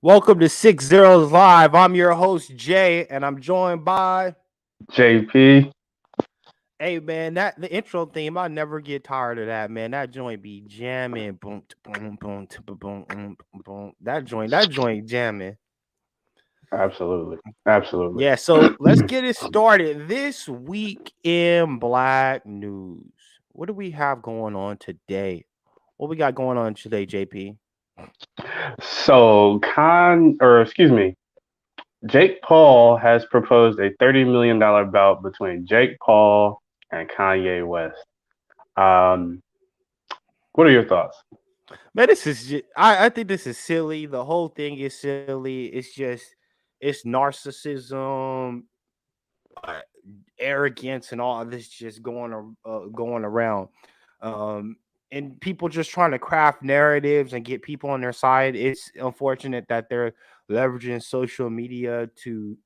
Welcome to 6ZEROS Live. I'm your host, Jay, and I'm joined by JP. hey man, that the intro theme, I never get tired of that, man. That joint be jamming. Boom, boom, boom, boom, boom, boom. That joint jamming. Absolutely. Absolutely. Yeah, so let's get it started. This week in Black News. What do we have going on today? What we got going on today, JP? So, Jake Paul has proposed a $30 million bout between Jake Paul and Kanye West. Um, what are your thoughts? Man, this is I think this is silly. The whole thing is silly. It's narcissism, uh, arrogance, and all of this just going around. Um, and people just trying to craft narratives and get people on their side. It's unfortunate that they're leveraging social media to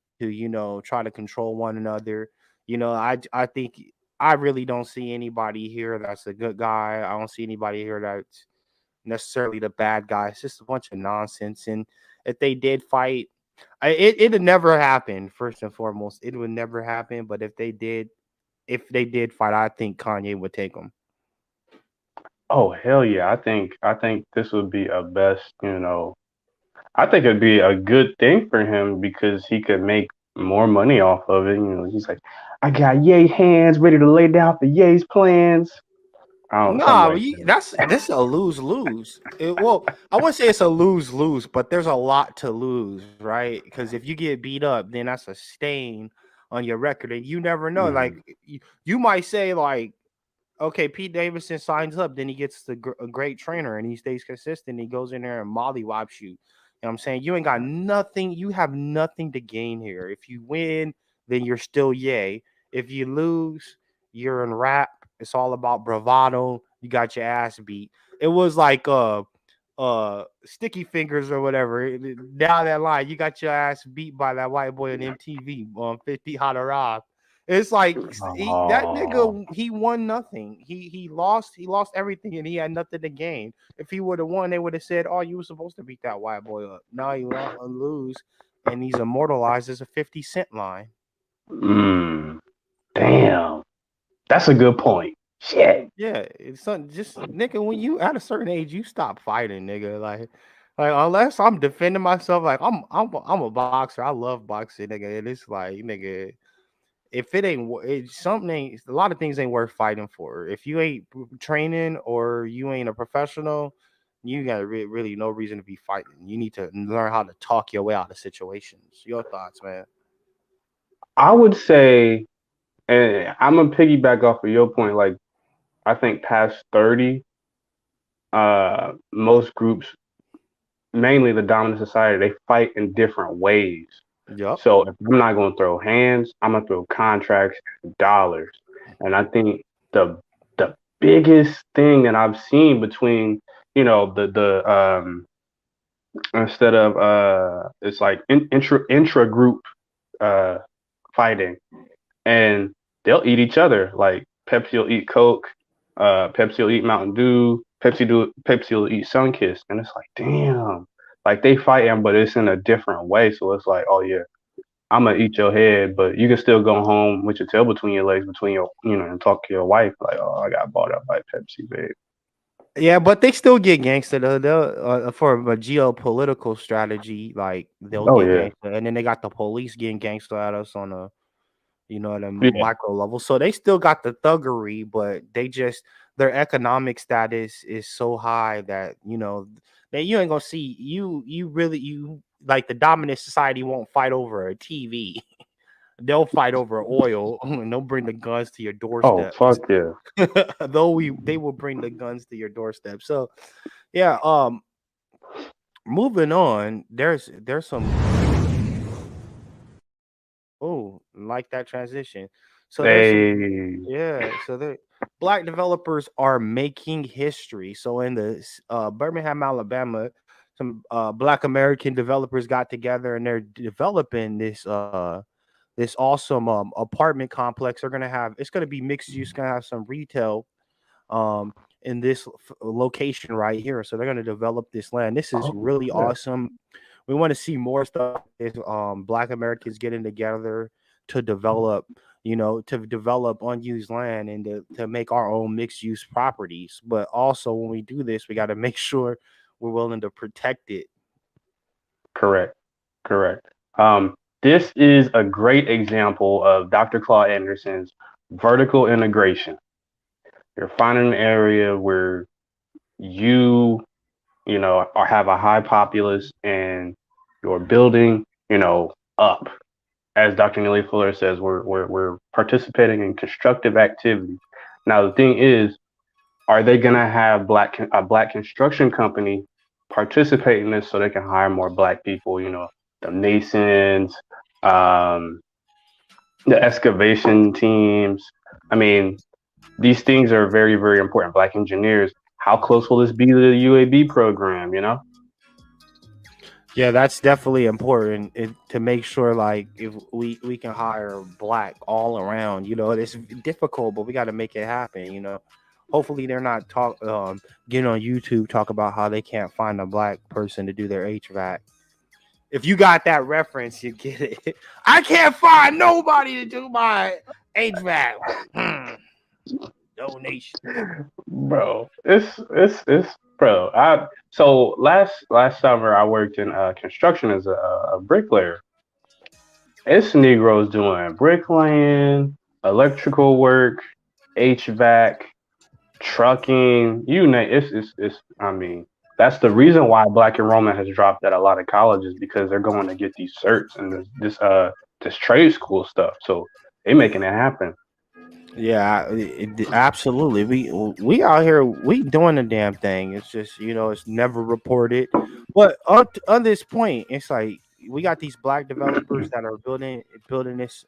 try to control one another. I think I really don't see anybody here that's a good guy. I don't see anybody here that's necessarily the bad guy. It's just a bunch of nonsense. And if they did fight, it'd never happen. First and foremost, it would never happen. But if they did fight, I think Kanye would take them. Oh hell yeah. I think this would be a best. I think it'd be a good thing for him because he could make more money off of it. He's like, I got Ye hands ready to lay down for Ye's plans. I don't something Nah, like that. that's this is a lose lose. Well, I wouldn't say it's a lose lose, but there's a lot to lose, right? Because if you get beat up, then that's a stain on your record, and you never know. Like Mhm. you might say, like, okay, Pete Davidson signs up, then he gets a great trainer and he stays consistent. He goes in there and mollywops you. You know what I'm saying? You ain't got nothing. You have nothing to gain here. If you win, then you're still yay. If you lose, you're in rap. It's all about bravado. You got your ass beat. It was like sticky fingers or whatever. Down that line, you got your ass beat by that white boy on MTV on 50 How to Rob. It's like that Oh. nigga. He won nothing. He lost everything, and he had nothing to gain. If he would have won, they would have said, "Oh, you were supposed to beat that white boy up." Now he lose, and he's immortalized as a 50 Cent line. Mm, damn. That's a good point. Shit. Yeah, it's something. Just nigga, when you at a certain age, you stop fighting, nigga. Like unless I'm defending myself, like I'm a boxer. I love boxing, nigga. And it's like, nigga, if it ain't something ain't a lot of things ain't worth fighting for. If you ain't training or you ain't a professional, you got really no reason to be fighting. You need to learn how to talk your way out of situations. Your thoughts, man? I would say, and I'm gonna piggyback off of your point. Like, I think past 30, most groups, mainly the dominant society, they fight in different ways. Yup. So if I'm not gonna throw hands, I'm gonna throw contracts and dollars. And I think the the biggest thing that I've seen between, the instead of it's like intra group uh fighting, and they'll eat each other. Like Pepsi will eat Coke, Pepsi will eat Mountain Dew, Pepsi will eat Sunkiss, and it's like, damn, like they fighting, but it's in a different way. So it's like, oh yeah, I'm gonna eat your head, but you can still go home with your tail between your legs, and talk to your wife like, oh, I got bought up by Pepsi, babe. Yeah, but they still get gangster though. They'll for a geopolitical strategy, like they'll Oh get yeah, gangster, and then they got the police getting gangster at us on a at a yeah. micro level. So they still got the thuggery, but their economic status is so high that that you ain't gonna see you really you like the dominant society won't fight over a TV. They'll fight over oil and they'll bring the guns to your Oh doorsteps. fuck yeah. Though they will bring the guns to your doorstep. So yeah, moving on, there's some like that transition. So there's some They yeah, so the black developers are making history. So in the Birmingham, Alabama, some black American developers got together and they're developing this awesome apartment complex. They're gonna have it's gonna be mixed use, gonna have some retail um in this location right here. So they're gonna develop this land. This is oh really yeah. awesome. We want to see more stuff. Is Black Americans getting together to develop, to develop unused land and to make our own mixed use properties. But also, when we do this, we got to make sure we're willing to protect it. Correct. Correct. This is a great example of Dr. Claude Anderson's vertical integration. You're finding an area where you, have a high populace and you're building, up. As Dr. Neely Fuller says, we're participating in constructive activities. Now, the thing is, are they going to have a black construction company participate in this so they can hire more black people? The masons, um, the excavation teams. I mean, these things are very, very important. Black engineers. How close will this be to the UAB program? Yeah, that's definitely important to make sure, like, if we can hire black all around. It's difficult, but we got to make it happen. Hopefully they're not getting on YouTube talk about how they can't find a black person to do their HVAC. If you got that reference, you get it. I can't find nobody to do my HVAC. Donation. Bro, it's bro. So last summer I worked in construction as a bricklayer. It's Negroes doing bricklaying, electrical work, HVAC, trucking, you name it's I mean, that's the reason why black enrollment has dropped at a lot of colleges because they're going to get these certs and this trade school stuff. So they making it happen. Yeah, absolutely. We out here, we doing the damn thing. It's just it's never reported. But on this point, it's like we got these black developers that are building this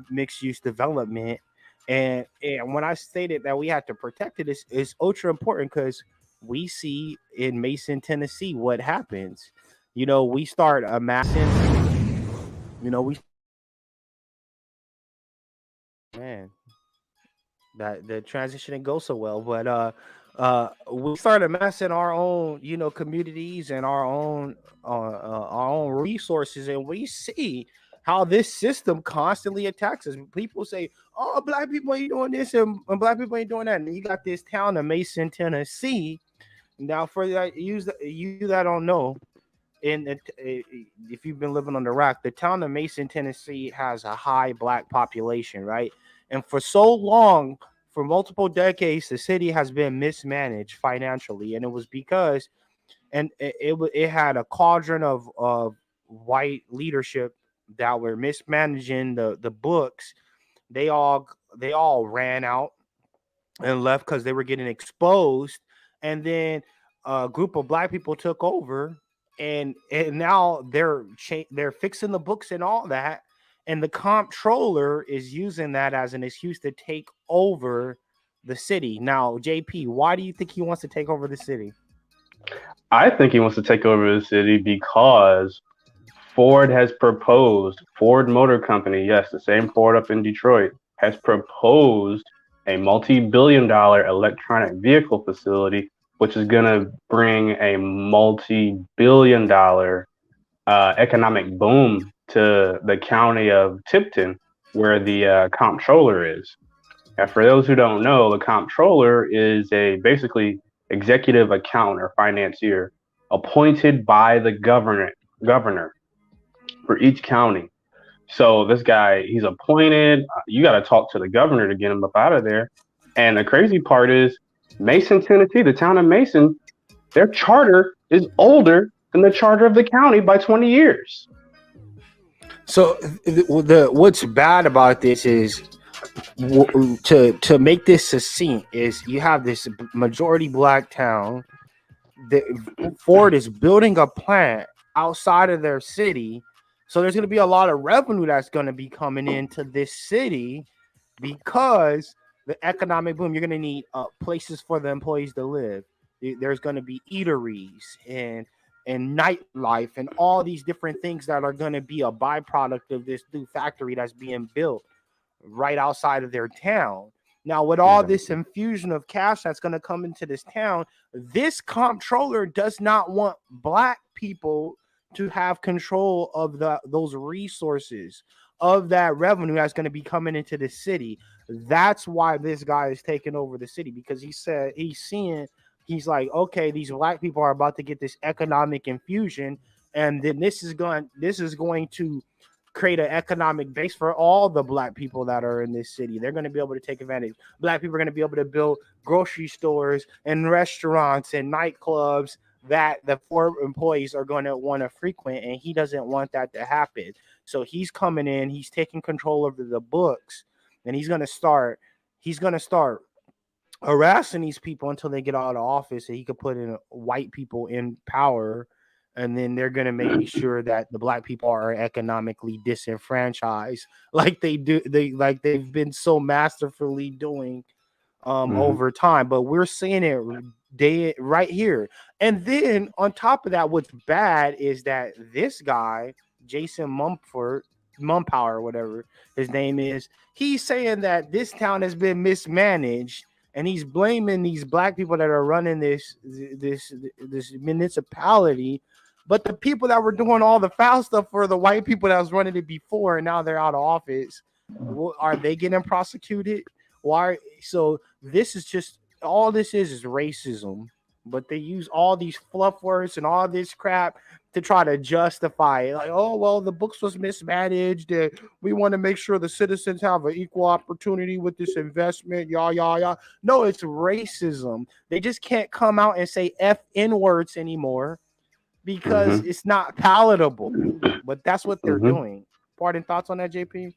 mixed use development, and when I stated that we have to protect it, is ultra important because we see in Mason, Tennessee, what happens. We start amassing. We man. That the transition didn't go so well, but we started amassing our own communities and our own resources, and we see how this system constantly attacks us. People say, oh, black people ain't doing this and black people ain't doing that, and you got this town of Mason, Tennessee. Now for that, you that don't know, if you've been living on the rock, the town of Mason, Tennessee has a high black population, right? And for so long, for multiple decades, the city has been mismanaged financially, and it was because, and it had a cauldron of white leadership that were mismanaging the books. They all ran out and left because they were getting exposed, and then a group of black people took over, and now they're fixing the books and all that, and the comptroller is using that as an excuse to take over the city. Now, JP, why do you think he wants to take over the city? I think he wants to take over the city because Ford Motor Company, yes, the same Ford up in Detroit, has proposed a multi-billion-dollar electronic vehicle facility, which is going to bring a multi-billion-dollar economic boom to the county of Tipton, where the comptroller is. And for those who don't know, the comptroller is a basically executive accountant or financier appointed by the governor for each county. So this guy, he's appointed. You got to talk to the governor to get him up out of there. And the crazy part is, Mason, Tennessee, the town of Mason, their charter is older than the charter of the county by 20 years. So what's bad about this is, to make this succinct, is you have this majority black town. Ford is building a plant outside of their city, so there's going to be a lot of revenue that's going to be coming into this city because the economic boom. You're going to need places for the employees to live. There's going to be eateries and nightlife and all these different things that are going to be a byproduct of this new factory that's being built right outside of their town. Now, with all this Exactly. infusion of cash that's going to come into this town, this comptroller does not want black people to have control of those resources, of that revenue that's going to be coming into the city. That's why this guy is taking over the city, because he said he's like, okay, these black people are about to get this economic infusion, and then this is going to create an economic base for all the black people that are in this city. They're going to be able to take advantage. Black people are going to be able to build grocery stores and restaurants and nightclubs that the poor employees are going to want to frequent, and he doesn't want that to happen. So he's coming in, he's taking control over the books, and he's going to start harassing these people until they get out of office, and he could put in white people in power, and then they're going to make sure that the black people are economically disenfranchised, like they've been so masterfully doing Mm-hmm. over time. But we're seeing it day right here. And then on top of that, what's bad is that this guy, Jason Mumpower, whatever his name is, he's saying that this town has been mismanaged, and he's blaming these black people that are running this municipality. But the people that were doing all the foul stuff were the white people that was running it before, and now they're out of office. Are they getting prosecuted? Why? So this is just all this is racism. But they use all these fluff words and all this crap to try to justify it. Like, oh well, the books was mismanaged. We want to make sure the citizens have an equal opportunity with this investment. Yeah. No, it's racism. They just can't come out and say N words anymore because Mm-hmm. it's not palatable. But that's what they're Mm-hmm. doing. Pardon, thoughts on that, JP?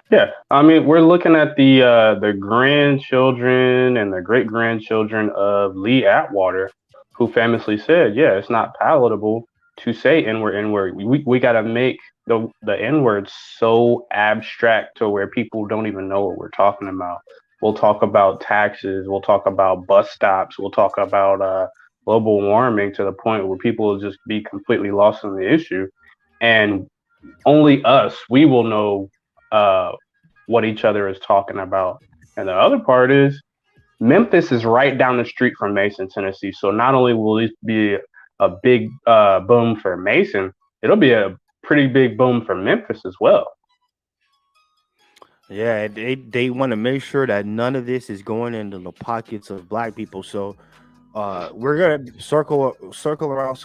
Yeah, I mean, we're looking at the grandchildren and the great grandchildren of Lee Atwater, who famously said, "Yeah, it's not palatable to say N word. We got to make the N word so abstract to where people don't even know what we're talking about. We'll talk about taxes. We'll talk about bus stops. We'll talk about global warming to the point where people will just be completely lost in the issue, and only us, we will know uh, what each other is talking about. And the other part is Memphis is right down the street from Mason, Tennessee. So not only will this be a big boom for Mason, it'll be a pretty big boom for Memphis as well. Yeah, they want to make sure that none of this is going into the pockets of black people. So we're gonna circle around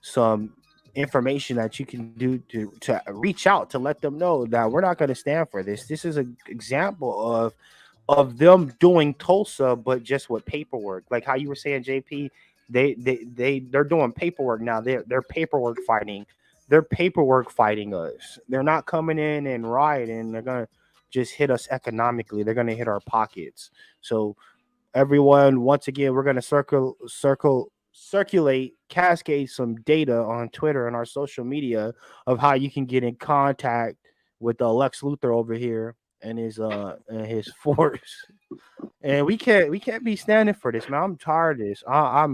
some information that you can do to reach out to let them know that we're not going to stand for this. This is an example of them doing Tulsa, but just with paperwork, like how you were saying, JP. They're doing paperwork now. They're paperwork fighting. They're paperwork fighting us. They're not coming in and rioting. They're gonna just hit us economically. They're gonna hit our pockets. So everyone, once again, we're going to circulate, cascade some data on Twitter and our social media of how you can get in contact with Lex Luthor over here and his force. And we can't be standing for this, man. I'm tired of this. I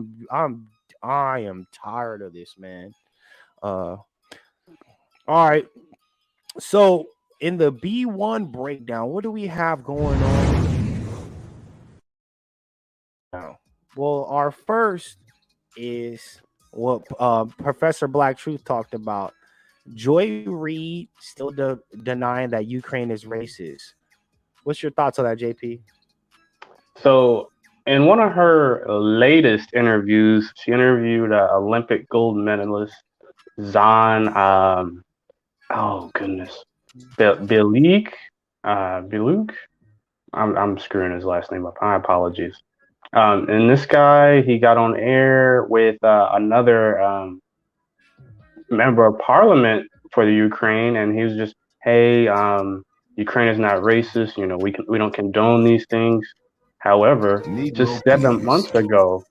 am tired of this, man. Uh all right. So in the B1 breakdown, what do we have going on now? Well, our first is what Professor Black Truth talked about. Joy Reid still denying that Ukraine is racist. What's your thoughts on that, JP? So in one of her latest interviews, she interviewed Olympic gold medalist Zan. Oh goodness, Bilik, Biluk. I'm screwing his last name up. My apologies. And this guy, he got on air with another member of parliament for the Ukraine, and he was just, "Hey, Ukraine is not racist. You know, we don't condone these things. However, just Negro 7 months penis. ago,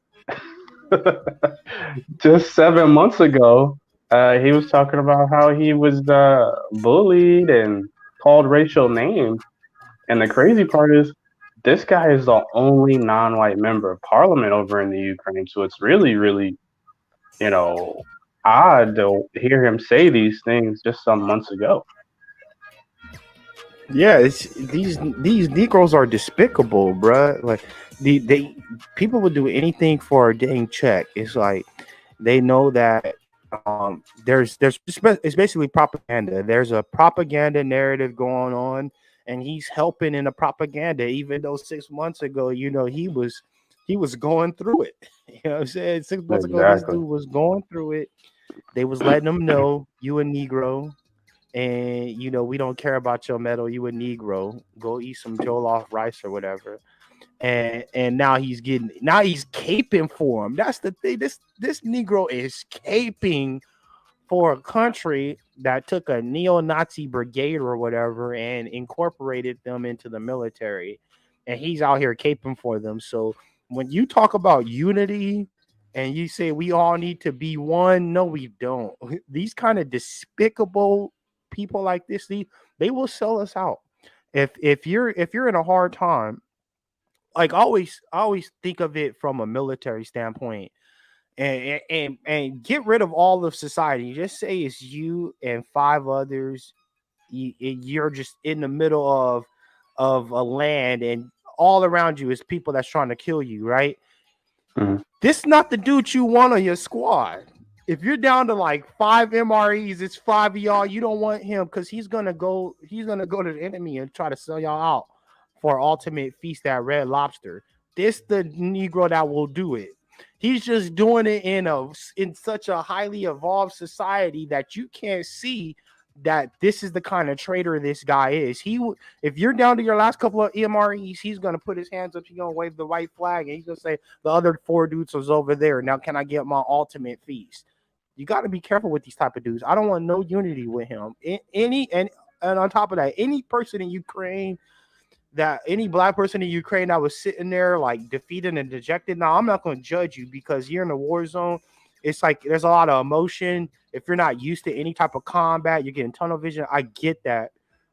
just 7 months ago, he was talking about how he was bullied and called racial names. And the crazy part is, this guy is the only non-white member of parliament over in the Ukraine. So it's really, really, you know, odd to hear him say these things just some months ago. Yeah, it's these Negroes are despicable, bruh. Like they people would do anything for a dang check. It's like they know that It's basically propaganda. There's a propaganda narrative going on, and he's helping in the propaganda. Even though 6 months ago, he was going through it. You know what I'm saying? 6 months ago, this Exactly. dude was going through it. They was letting him know, you a Negro, and we don't care about your medal. You a Negro. Go eat some jollof rice or whatever. And now he's caping for him. That's the thing. This Negro is caping for a country that took a neo-Nazi brigade or whatever and incorporated them into the military, and he's out here caping for them. So when you talk about unity and you say we all need to be one, no, we don't. These kind of despicable people like this, they will sell us out. If you're in a hard time, like I always think of it from a military standpoint, and get rid of all of society. Just say it's you and five others. You're just in the middle of a land, and all around you is people that's trying to kill you, right? Mhm. This is not the dude you want on your squad. If you're down to like five MREs, it's five of y'all. You don't want him because he's gonna go. He's gonna go to the enemy and try to sell y'all out for ultimate feast at Red Lobster. This the Negro that will do it. He's just doing it in such a highly evolved society that you can't see that this is the kind of traitor this guy is. If you're down to your last couple of MREs, he's gonna put his hands up. He's gonna wave the white flag, and he's gonna say, "The other four dudes was over there. Now, can I get my ultimate feast?" You got to be careful with these type of dudes. I don't want no unity with him. And on top of that, any person in Ukraine that any black person in Ukraine that was sitting there like defeated and dejected. Now, I'm not going to judge you because you're in a war zone. It's like there's a lot of emotion. If you're not used to any type of combat, you're getting tunnel vision. I get that.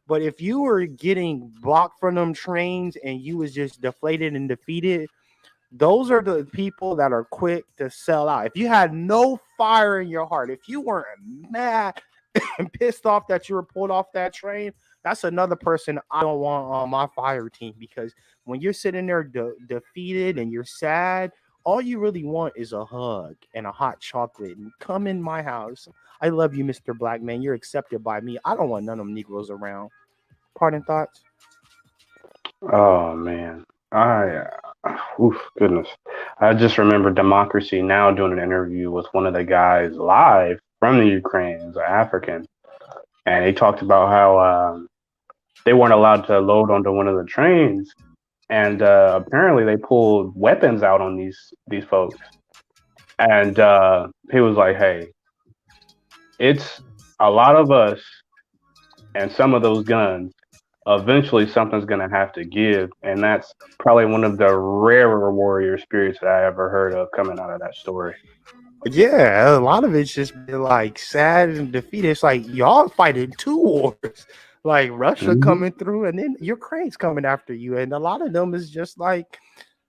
But if you were getting blocked from them trains and you was just deflated and defeated, those are the people that are quick to sell out. If you had no fire in your heart, if you weren't mad and pissed off that you were pulled off that train, that's another person I don't want on my fire team, because when you're sitting there defeated and you're sad, all you really want is a hug and a hot chocolate and come in my house. I love you, Mr. Black Man. You're accepted by me. I don't want none of them Negroes around. Pardon thoughts? Oh man, I, oof, goodness. I just remember Democracy Now doing an interview with one of the guys live from the Ukraine, he's an African, and he talked about how they weren't allowed to load onto one of the trains, and apparently they pulled weapons out on these folks, and he was like, "Hey, it's a lot of us and some of those guns. Eventually, something's gonna have to give," and that's probably one of the rarer warrior spirits that I ever heard of coming out of that story. Yeah, a lot of it's just been like sad and defeated. It's like y'all fighting two wars, like Russia Mm-hmm. coming through, and then Ukraine's coming after you, and a lot of them is just like,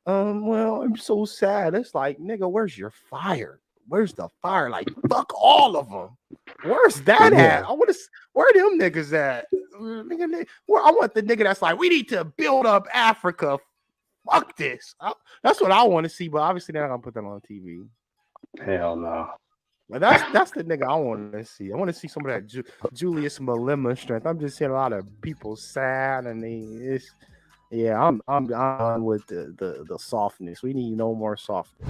well, I'm so sad. It's like, nigga, where's your fire? Where's the fire? Like, fuck all of them. Where's that Yeah. at? Where them niggas at? Where I want the nigga that's like, we need to build up Africa. Fuck this. That's what I want to see, but obviously they're not gonna put that on TV. Hell no. But that's the nigga I want to see. I want to see some of that Julius Malema strength. I'm just seeing a lot of people sad, and I'm done with the softness. We need no more softness.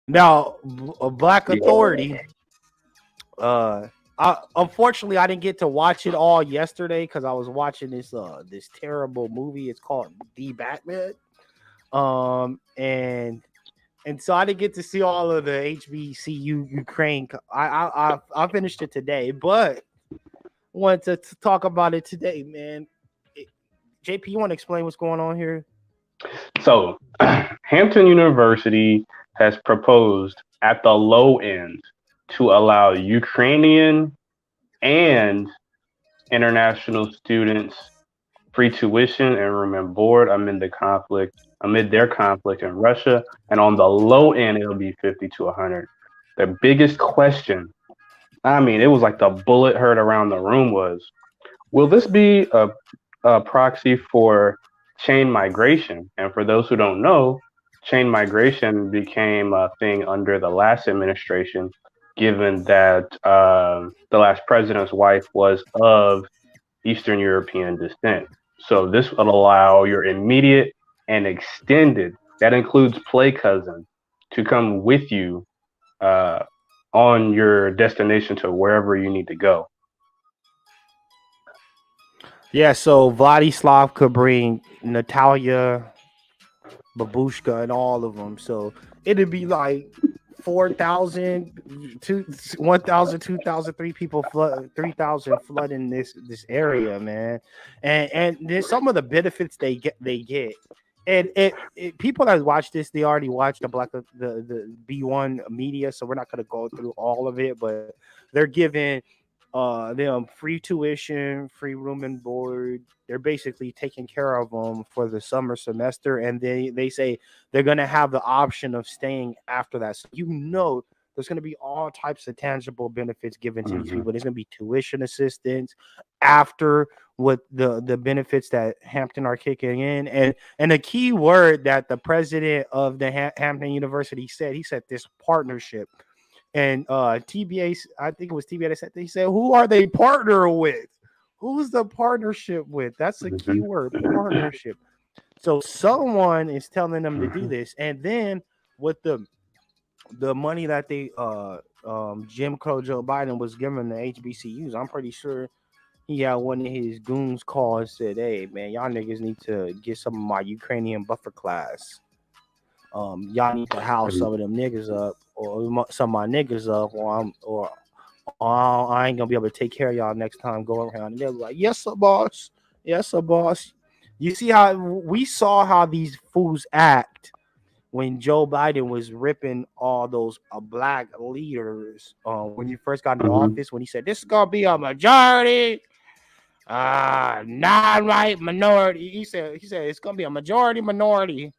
Now, Black Yeah. Authority. Unfortunately I didn't get to watch it all yesterday because I was watching this terrible movie. It's called The Batman. And so I didn't get to see all of the HBCU Ukraine. I finished it today, but wanted to talk about it today, man. JP, you want to explain what's going on here? So, Hampton University has proposed at the low end to allow Ukrainian and international students free tuition and room and board amid their conflict in Russia, and on the low end it'll be 50 to 100. The biggest question, I mean, it was like the bullet heard around the room was, will this be a proxy for chain migration? And for those who don't know, chain migration became a thing under the last administration, given that the last president's wife was of Eastern European descent. So this would allow your immediate and extended, that includes play cousin, to come with you uh, on your destination to wherever you need to go. Yeah, so Vladislav could bring Natalia, Babushka, and all of them. So it'd be like 4,000, 1,000, 2,000, three people flood, 3,000 flooding this area, man. And there's some of the benefits they get. And people that watch this, they already watched the B1 media, so we're not gonna go through all of it, but they're giving them free tuition, free room and board. They're basically taking care of them for the summer semester, and they say they're gonna have the option of staying after that. So there's going to be all types of tangible benefits given to these Hmm. people. There's going to be tuition assistance after what the benefits that Hampton are kicking in, and the key word that the president of the Hampton University said, he said this partnership. And TBA, I think it was TBA that said, he said, who are they partner with? Who's the partnership with? That's the key word, partnership. So someone is telling them to do this, and then with the money that they Jim Crow Joe Biden was giving the HBCUs, I'm pretty sure he had one of his goons call and said, "Hey man, y'all niggas need to get some of my Ukrainian buffer class. Y'all need to house some of them niggas up, or some of my niggas up, or I ain't gonna be able to take care of y'all next time go around." And they're like, "Yes, sir, boss. Yes, sir, boss." You see how we saw how these fools act when Joe Biden was ripping all those black leaders when he first got into Hmm. office, when he said this is gonna be a majority, non-white minority. He said it's gonna be a majority minority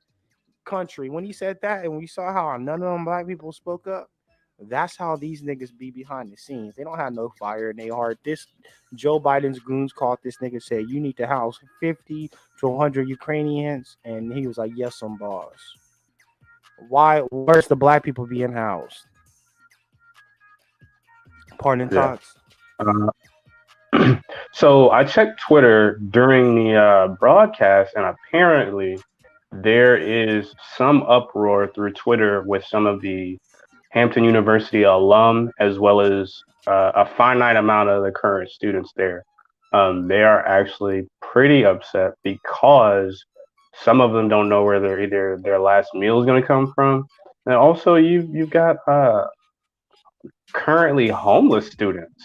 country. When he said that, and we saw how none of them black people spoke up, that's how these niggas be behind the scenes. They don't have no fire in their heart. This Joe Biden's goons called this nigga, said you need to house 50 to 100 Ukrainians, and he was like, yes, some boss. Where's the black people being housed? Pardon Yeah. thoughts. Uh, so I checked Twitter during the broadcast, and apparently there is some uproar through Twitter with some of the Hampton University alum, as well as a finite amount of the current students there. They are actually pretty upset because some of them don't know where their last meal is going to come from, and also you've got currently homeless students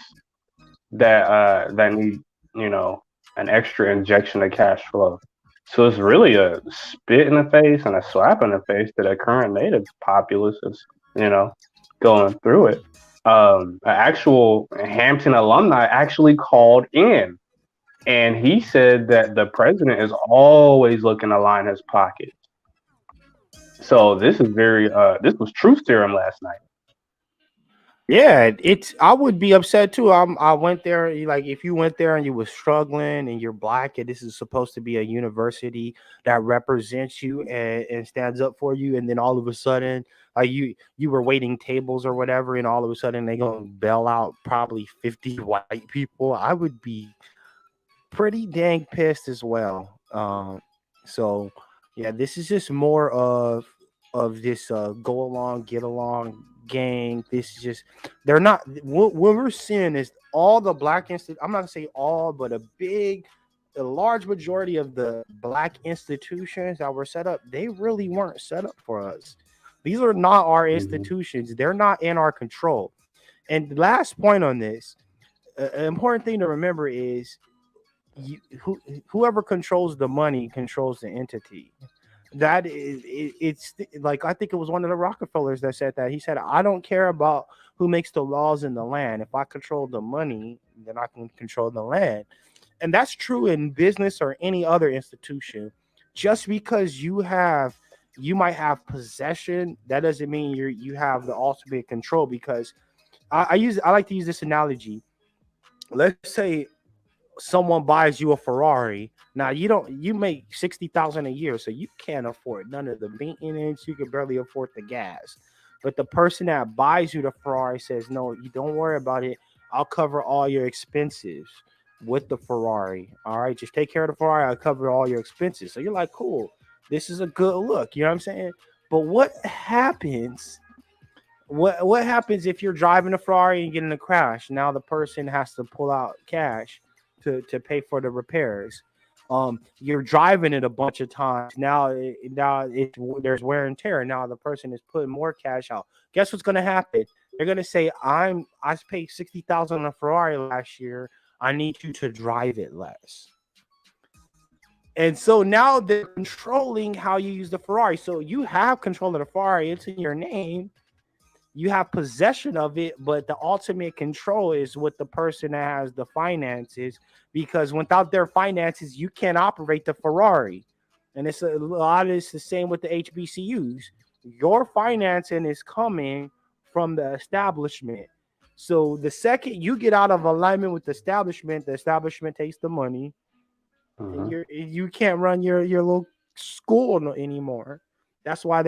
that need, you know, an extra injection of cash flow. So it's really a spit in the face and a slap in the face to the current native populace that's, you know, going through it. An actual Hampton alumni actually called in, and he said that the president is always looking to line his pockets. So this was truth serum last night. Yeah, it's. I would be upset too. I went there. Like, if you went there and you were struggling and you're black, and this is supposed to be a university that represents you and stands up for you, and then all of a sudden, like you were waiting tables or whatever, and all of a sudden they gonna bail out probably 50 white people. I would be pretty dang pissed as well. So yeah, this is just more of this go along, get along gang. This is just they're not what we're seeing is all the black I'm not gonna say all, but a large majority of the black institutions that were set up, they really weren't set up for us. These are not our Hmm. institutions. They're not in our control. And the last point on this, an important thing to remember is whoever controls the money controls the entity. That is it's like, I think it was one of the Rockefellers that said that. He said, I don't care about who makes the laws in the land. If I control the money, then I can control the land. And that's true in business or any other institution. Just because you might have possession, that doesn't mean you have the ultimate control. Because I like to use this analogy. Let's say someone buys you a Ferrari, Now you make 60,000 a year, so you can't afford none of the maintenance. You can barely afford the gas. But the person that buys you the Ferrari says, "No, you don't worry about it. I'll cover all your expenses with the Ferrari. All right, just take care of the Ferrari. I'll cover all your expenses." So you're like, "Cool, this is a good look." You know what I'm saying? But what happens if you're driving a Ferrari and get in a crash? Now the person has to pull out cash to pay for the repairs. You're driving it a bunch of times. There's wear and tear. Now the person is putting more cash out. Guess what's gonna happen? They're gonna say, I paid 60,000 on a Ferrari last year. I need you to drive it less. And so now they're controlling how you use the Ferrari. So you have control of the Ferrari. It's in your name. You have possession of it, but the ultimate control is with the person that has the finances, because without their finances, you can't operate the Ferrari. And it's a lot of it's the same with the HBCUs. Your financing is coming from the establishment. So the second you get out of alignment with the establishment takes the money, and you can't run your little school anymore. That's why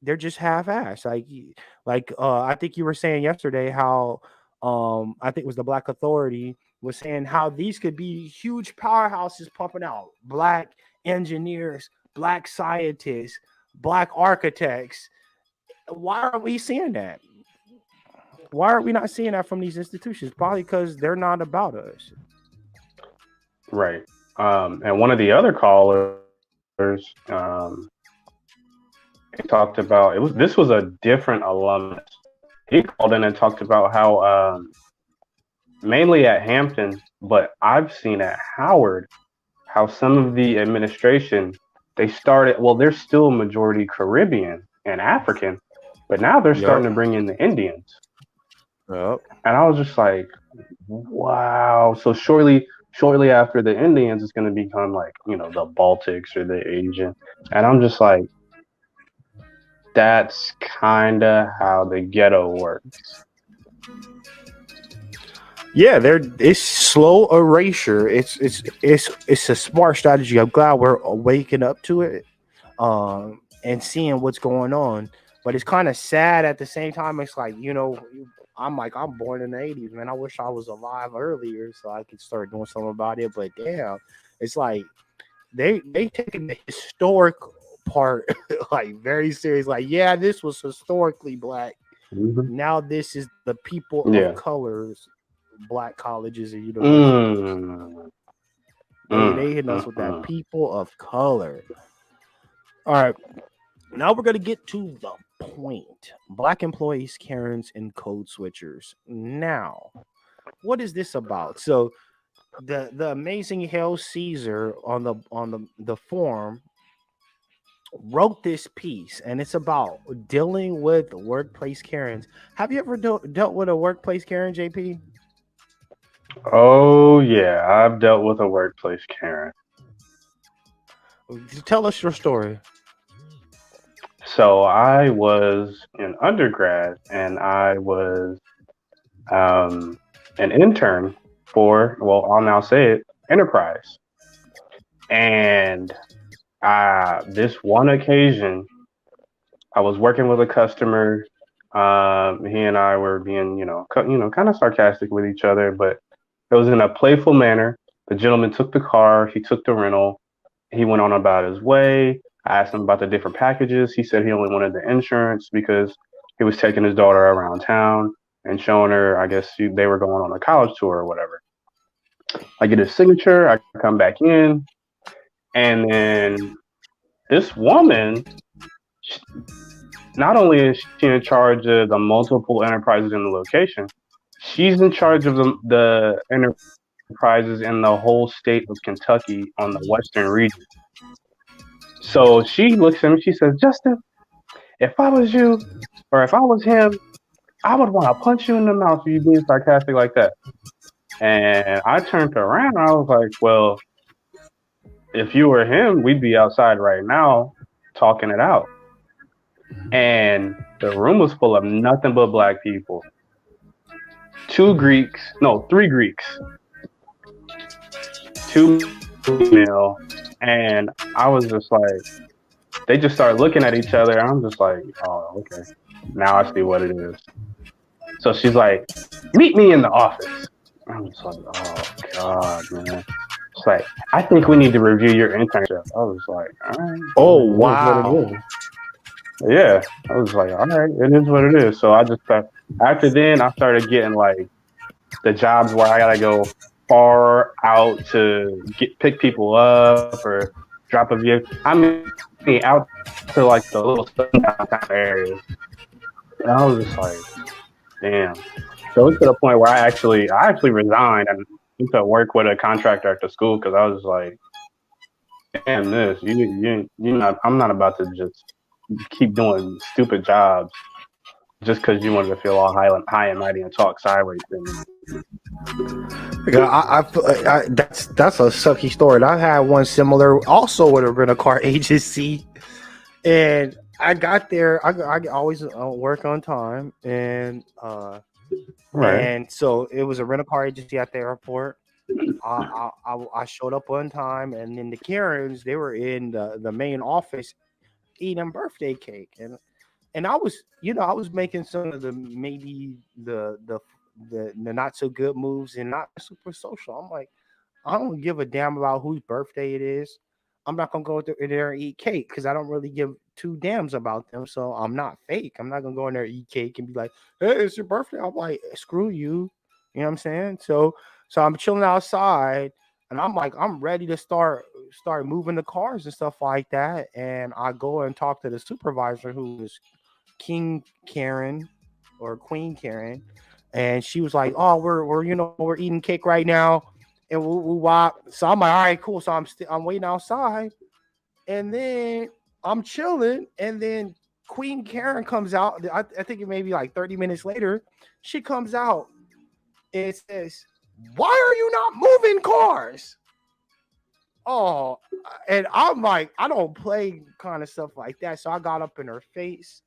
they're just half-assed. I think you were saying yesterday how I think it was the Black Authority was saying how these could be huge powerhouses pumping out black engineers, black scientists, black architects. Why aren't we seeing that? Why are we not seeing that from these institutions? Probably because they're not about us. Right. And one of the other callers, he talked about this was a different alumnus. He called in and talked about how mainly at Hampton, but I've seen at Howard how some of the administration they started. Well, they're still majority Caribbean and African, but now they're starting to bring in the Indians. Yep. And I was just like, wow. So shortly after the Indians, it's going to become like, the Baltics or the Asian. And I'm just like, that's kind of how the ghetto works. Yeah, it's slow erasure. It's a smart strategy. I'm glad we're waking up to it, and seeing what's going on. But it's kind of sad at the same time. It's like, I'm born in the 80s, man. I wish I was alive earlier so I could start doing something about it. But damn, it's like they taking the historic part like very serious. Like, yeah, this was historically black. Mm-hmm. Now this is the people of colors, black colleges and universities. They hitting us with that people of color. All right. Now we're going to get to the point. Black employees, Karens, and code switchers. Now, what is this about? So the amazing Hail Caesar on the forum wrote this piece, and it's about dealing with workplace Karens. Have you ever dealt with a workplace Karen, JP? Oh, yeah. I've dealt with a workplace Karen. Tell us your story. So I was in undergrad, and I was an intern for, well, I'll now say it, Enterprise. And this one occasion, I was working with a customer. He and I were being, kind of sarcastic with each other, but it was in a playful manner. The gentleman took the car. He took the rental. He went on about his way. I asked him about the different packages. He said he only wanted the insurance because he was taking his daughter around town and showing her, I guess they were going on a college tour or whatever. I get his signature. I come back in. And then this woman, not only is she in charge of the multiple enterprises in the location, she's in charge of the enterprises in the whole state of Kentucky on the western region. So she looks at me, she says, "Justin, if I was you, or if I was him, I would want to punch you in the mouth for you being sarcastic like that." And I turned around and I was like, well, if you were him, we'd be outside right now talking it out. And the room was full of nothing but black people. 3 Greeks, 2 female, and I was just like, they just started looking at each other. And I'm just like, oh, okay. Now I see what it is. So she's like, meet me in the office. I'm just like, oh God, man. It's like, I think we need to review your internship. I was like, all right, I Oh mean, it is what it wow. is. Yeah, I was like, all right, it is what it is. So I just after then I started getting like the jobs where I gotta go far out to pick people up or drop a vehicle. I mean, out to like the little sundown kind of areas. And I was just like, damn. So it's to the point where I actually resigned and went to work with a contractor at the school because I was like, damn this, you not I'm not about to just keep doing stupid jobs just because you wanted to feel all high and mighty and talk sideways to me. Yeah, that's a sucky story. And I had one similar, also with a rental car agency, and I got there. I always work on time, Right. and so it was a rental car agency at the airport. I showed up on time, and then the Karens, they were in the main office eating birthday cake, and I was, I was making some of the maybe the not so good moves and not super social. I'm like, I don't give a damn about whose birthday it is. I'm not gonna go in there and eat cake because I don't really give two damns about them. So I'm not fake. I'm not gonna go in there and eat cake and be like, "Hey, it's your birthday." I'm like, "Screw you." You know what I'm saying? So I'm chilling outside, and I'm like, I'm ready to start moving the cars and stuff like that. And I go and talk to the supervisor, who was King Karen or Queen Karen, and she was like, "Oh, we're eating cake right now." And wop. So I'm like, all right, cool. So I'm waiting outside, and then I'm chilling, and then Queen Karen comes out. I think it may be like 30 minutes later. She comes out and says, "Why are you not moving cars?" Oh, and I'm like, I don't play kind of stuff like that. So I got up in her face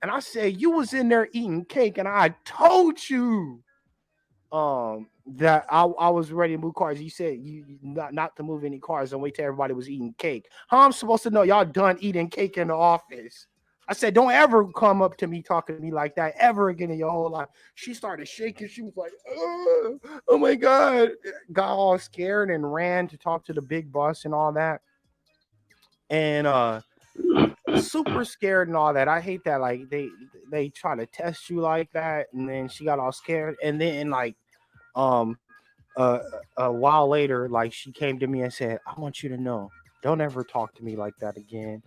and I said, "You was in there eating cake, and I told you that I was ready to move cars. You said you not to move any cars and wait till everybody was eating cake. How I'm supposed to know y'all done eating cake in the office?" I said, "Don't ever come up to me talking to me like that ever again in your whole life." She started shaking. She was like, "Oh my God." Got all scared and ran to talk to the big boss and all that. And super scared and all that. I hate that. Like they try to test you like that, and then she got all scared. And then like um uh, a while later, like she came to me and said, "I want you to know, don't ever talk to me like that again."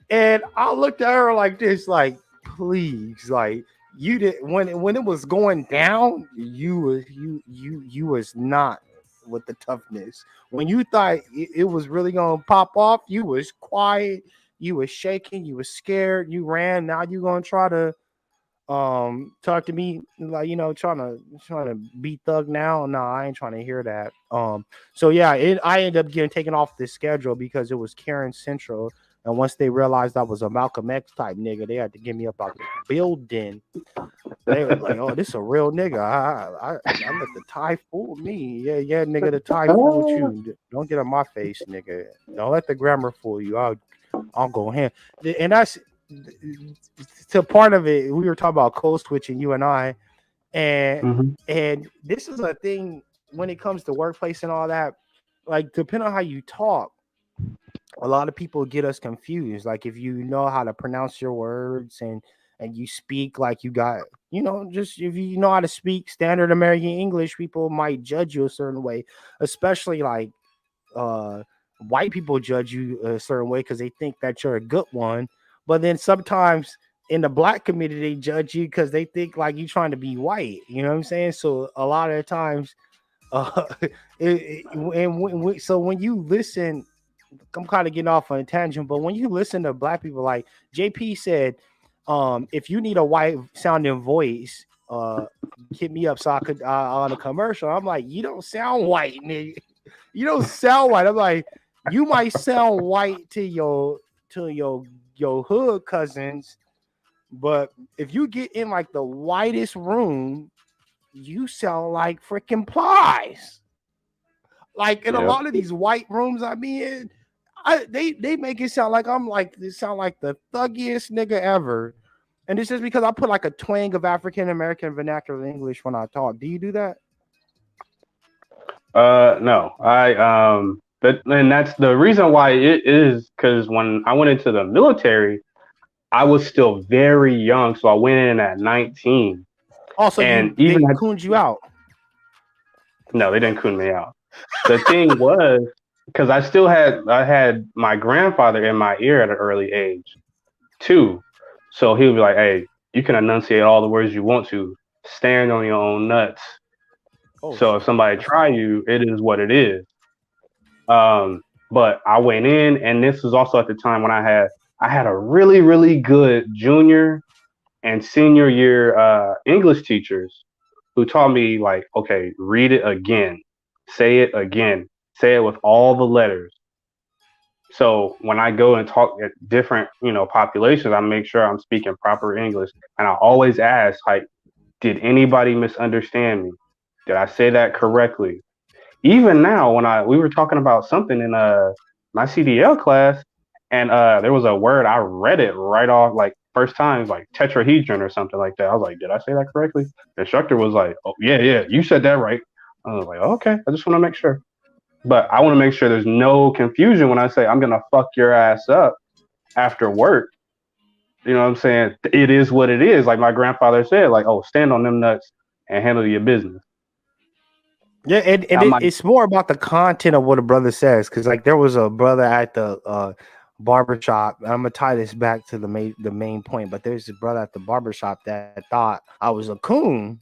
And I looked at her like this, like, please, like you did when it was going down, you was not with the toughness. When you thought it was really gonna pop off, you was quiet, you was shaking, you was scared, you ran. Now you gonna try to talk to me like, trying to be thug now. No, I ain't trying to hear that. So yeah, I ended up getting taken off this schedule because it was Karen Central, and once they realized I was a Malcolm X type nigga, they had to get me up out the building. They was like, "Oh, this is a real nigga. I let the tie fool me. Yeah, yeah, nigga, the tie fooled you. Don't get on my face, nigga. Don't let the grammar fool you. I'll go hand." And that's to part of it. We were talking about code switching, you and I, and Hmm. and this is a thing when it comes to workplace and all that. Like, depending on how you talk, a lot of people get us confused. Like, if you know how to pronounce your words and you speak like you got, just if you know how to speak standard American English, people might judge you a certain way, especially like uh white people judge you a certain way because they think that you're a good one. But then sometimes in the black community they judge you because they think like you trying to be white. You know what I'm saying? So a lot of the times, uh, so when you listen, I'm kind of getting off on a tangent, but when you listen to black people, like JP said, if you need a white sounding voice, hit me up so I could on a commercial. I'm like, you don't sound white, nigga. You don't sound white. I'm like, you might sound white to your hood cousins, but if you get in like the whitest room, you sound like freaking Plies. Like in a Yep. lot of these white rooms I be in, they make it sound like I'm like they sound like the thuggiest nigga ever. And it's just because I put like a twang of African American vernacular English when I talk. Do you do that? No, but and that's the reason why it is because when I went into the military, I was still very young, so I went in at 19, Also, and even they at, cooned you out. no, they didn't coon me out. The thing was because I had my grandfather in my ear at an early age too, so he would be like, "Hey, you can enunciate all the words you want to, stand on your own nuts. Oh So if shit. somebody That's try you, it is what it is." Um, but I went in, and this was also at the time when I had a really really good junior and senior year English teachers who taught me like, okay, read it again, say it with all the letters. So when I go and talk at different populations, I make sure I'm speaking proper English, and I always ask like, did anybody misunderstand me? Did I say that correctly? Even now when we were talking about something in my CDL class, and there was a word, I read it right off like first time, like tetrahedron or something like that. I was like, did I say that correctly? The instructor was like, oh yeah, you said that right. I was like, okay, I just want to make sure. But I want to make sure there's no confusion when I say I'm gonna fuck your ass up after work. You know what I'm saying? It is what it is. Like my grandfather said, like, oh, stand on them nuts and handle your business. Yeah, and I might. it's more about the content of what a brother says. Cause like there was a brother at the barbershop. I'm gonna tie this back to the main point, but there's a brother at the barbershop that thought I was a coon.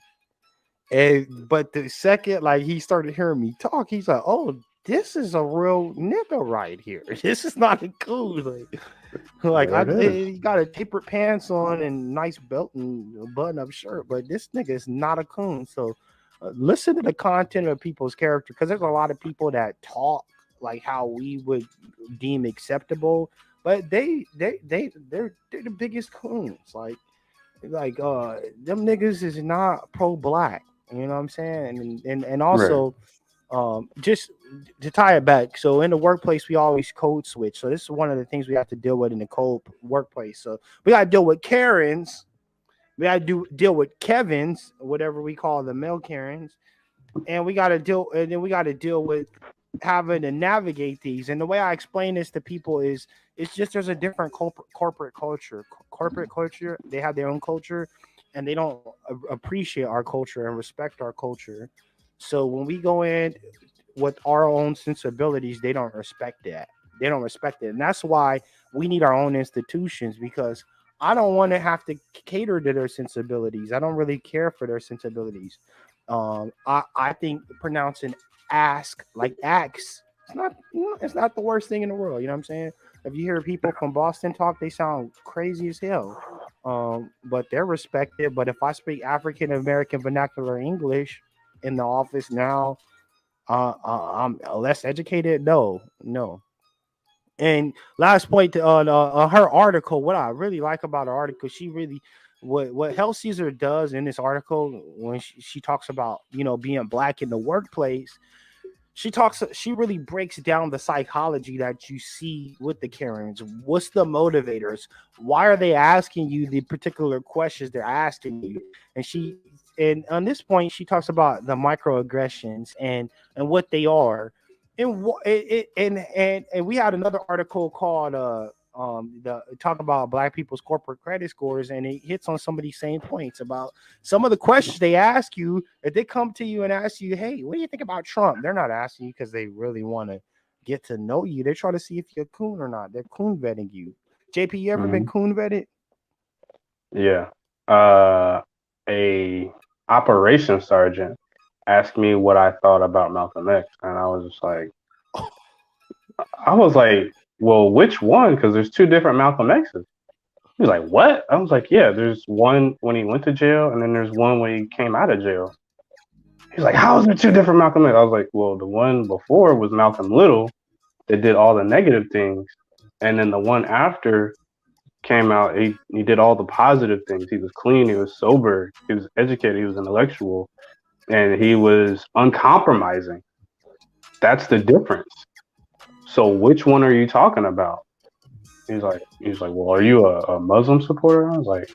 But the second like he started hearing me talk, he's like, "Oh, this is a real nigga right here. This is not a coon." Like There it is. he got a tapered pants on and nice belt and a button up shirt, but this nigga is not a coon. So listen to the content of people's character because there's a lot of people that talk like how we would deem acceptable, but they're the biggest coons. Like them niggas is not pro black. You know what I'm saying? And Right. also just to tie it back, so in the workplace we always code switch. So this is one of the things we have to deal with in the cold workplace. So we got to deal with Karens, we got to deal with Kevins, whatever we call the male Karens, and we got to deal with having to navigate these. And the way I explain this to people is it's just there's a different corporate culture. Corporate culture, they have their own culture, and they don't appreciate our culture and respect our culture. So when we go in with our own sensibilities, they don't respect that. They don't respect it, and that's why we need our own institutions because I don't want to have to cater to their sensibilities. I don't really care for their sensibilities. I think pronouncing ask like axe, it's not the worst thing in the world. You know what I'm saying? If you hear people from Boston talk, they sound crazy as hell. But they're respected. But if I speak African American vernacular English in the office now, I'm less educated. No, no. And last point on her article, what I really like about her article, she really what Hell Caesar does in this article when she talks about being black in the workplace, she really breaks down the psychology that you see with the Karens. What's the motivators? Why are they asking you the particular questions they're asking you? And on this point she talks about the microaggressions and what they are. And we had another article called the talk about black people's corporate credit scores, and it hits on some of these same points about some of the questions they ask you. If they come to you and ask you, hey, what do you think about Trump, they're not asking you because they really want to get to know you. They're trying to see if you're a coon or not. They're coon vetting you. JP, you ever been Hmm. coon vetted? Yeah. Uh, a operations sergeant asked me what I thought about Malcolm X, and I was like, well, which one? Because there's two different Malcolm X's. He was like, what? I was like, yeah, there's one when he went to jail, and then there's one when he came out of jail. He's like, how is there two different Malcolm X? I was like, well, the one before was Malcolm Little that did all the negative things, and then the one after came out, he did all the positive things. He was clean, he was sober, he was educated, he was intellectual, and he was uncompromising. That's the difference. So which one are you talking about? He's like, well, are you a Muslim supporter? I was like,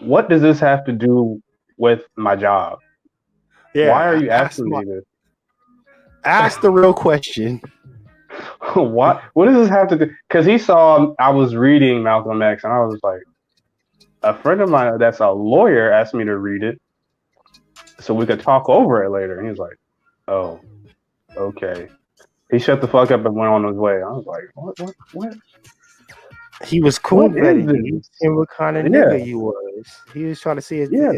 what does this have to do with my job? Why are Yeah, you asking me this? ask the real question. What does this have to do? Because he saw I was reading Malcolm X, and I was like, a friend of mine that's a lawyer asked me to read it so we could talk over it later. And he was like, oh, okay. He shut the fuck up and went on his way. I was like, He was what coon is vetting you, this? and what kind of Yeah, nigga you was. He was trying to see yeah.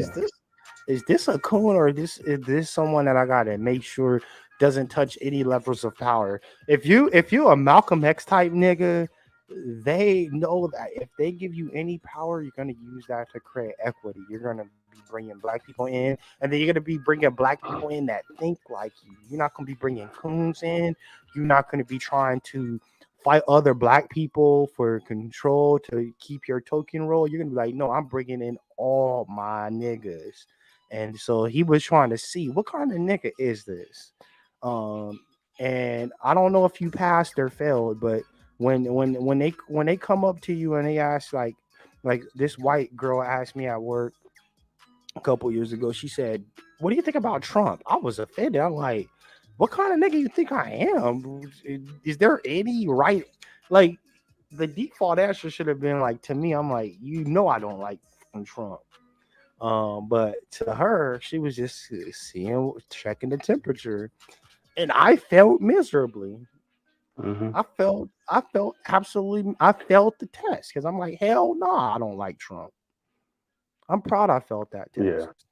is this a coon or is this someone that I gotta make sure doesn't touch any levels of power. If you a Malcolm X type nigga, they know that if they give you any power, you're gonna use that to create equity. You're gonna be bringing black people in, and then you're gonna be bringing black people in that think like you. You're not gonna be bringing coons in. You're not gonna be trying to fight other black people for control to keep your token role. You're gonna be like, no, I'm bringing in all my niggas. And so he was trying to see what kind of nigga is this. Um, and I don't know if you passed or failed, but when they come up to you and they ask like this white girl asked me at work a couple years ago, she said, "What do you think about Trump?" I was offended. I'm like, "What kind of nigga you think I am? Is there any right?" Like the default answer should have been like to me. I'm like, I don't like Trump. But to her, she was just seeing, checking the temperature, and I felt miserably. Hmm. I felt absolutely, I felt the test because I'm like, hell no, I don't like Trump. I'm proud I felt that Yeah. test.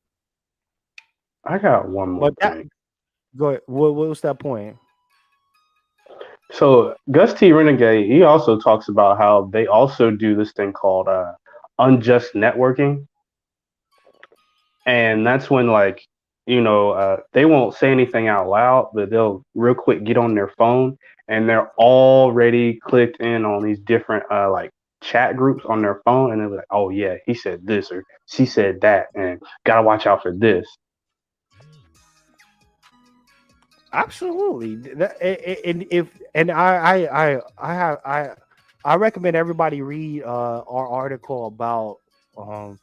I got one more But that thing. go ahead. What was that point? So Gus T. Renegade, he also talks about how they also do this thing called unjust networking, and that's when they won't say anything out loud, but they'll real quick get on their phone and they're already clicked in on these different chat groups on their phone, and they're like, oh yeah, he said this or she said that, and gotta watch out for this. Absolutely. And if and I recommend everybody read our article um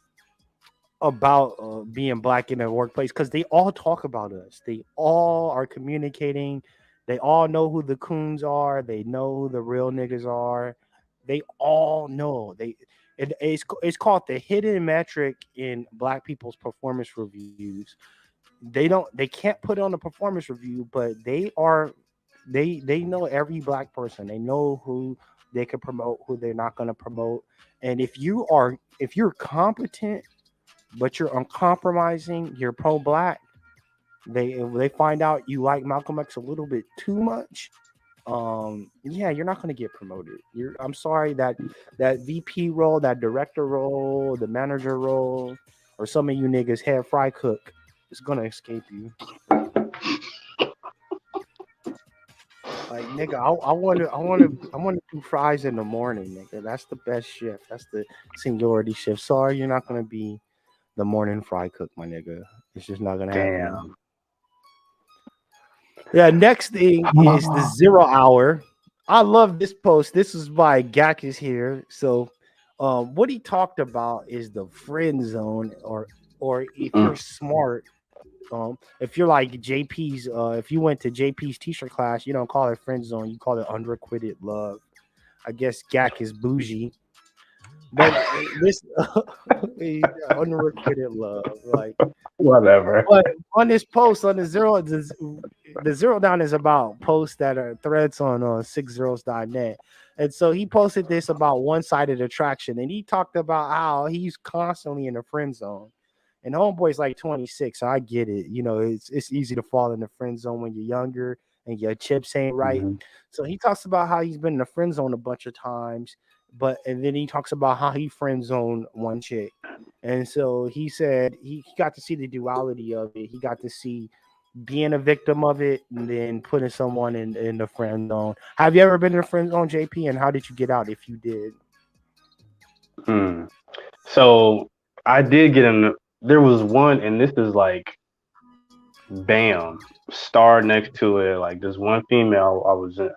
about being black in the workplace because they all talk about us. They all are communicating. They all know who the coons are. They know who the real niggas are. They all know. It's called the hidden metric in black people's performance reviews. They can't put it on the performance review, but they know every black person. They know who they can promote, who they're not going to promote. And if you're competent but you're uncompromising, you're pro-black. If they find out you like Malcolm X a little bit too much, yeah, you're not going to get promoted. I'm sorry that VP role, that director role, the manager role, or some of you niggas head fry cook is going to escape you. Like nigga, I want to do fries in the morning, nigga. That's the best shift. That's the seniority shift. Sorry, you're not gonna be the morning fry cook, my nigga. It's just not gonna happen. Damn. Yeah, next thing is the 0 hour. I love this post. This is by Gak is here. So what he talked about is the friend zone, or if you're Mm. smart, if you're like JP's, if you went to JP's t-shirt class, you don't call it friend zone, you call it unrequited love. I guess Gak is bougie, but this unrequited love, like. Whatever. But on this post on the zero down is about posts that are threads on 6zeros.net. And so he posted this about one-sided attraction, and he talked about how he's constantly in the friend zone. And homeboy's like 26, so I get it. It's easy to fall in the friend zone when you're younger and your chips ain't right. Hmm. So he talks about how he's been in the friend zone a bunch of times, and then he talks about how he friend zoned one chick. And so he said he got to see the duality of it. He got to see being a victim of it and then putting someone in the friend zone. Have you ever been in the friend zone, JP? And how did you get out if you did? Mm. So I did get in. There was one, and this is like bam, star next to it. Like this one female, I was a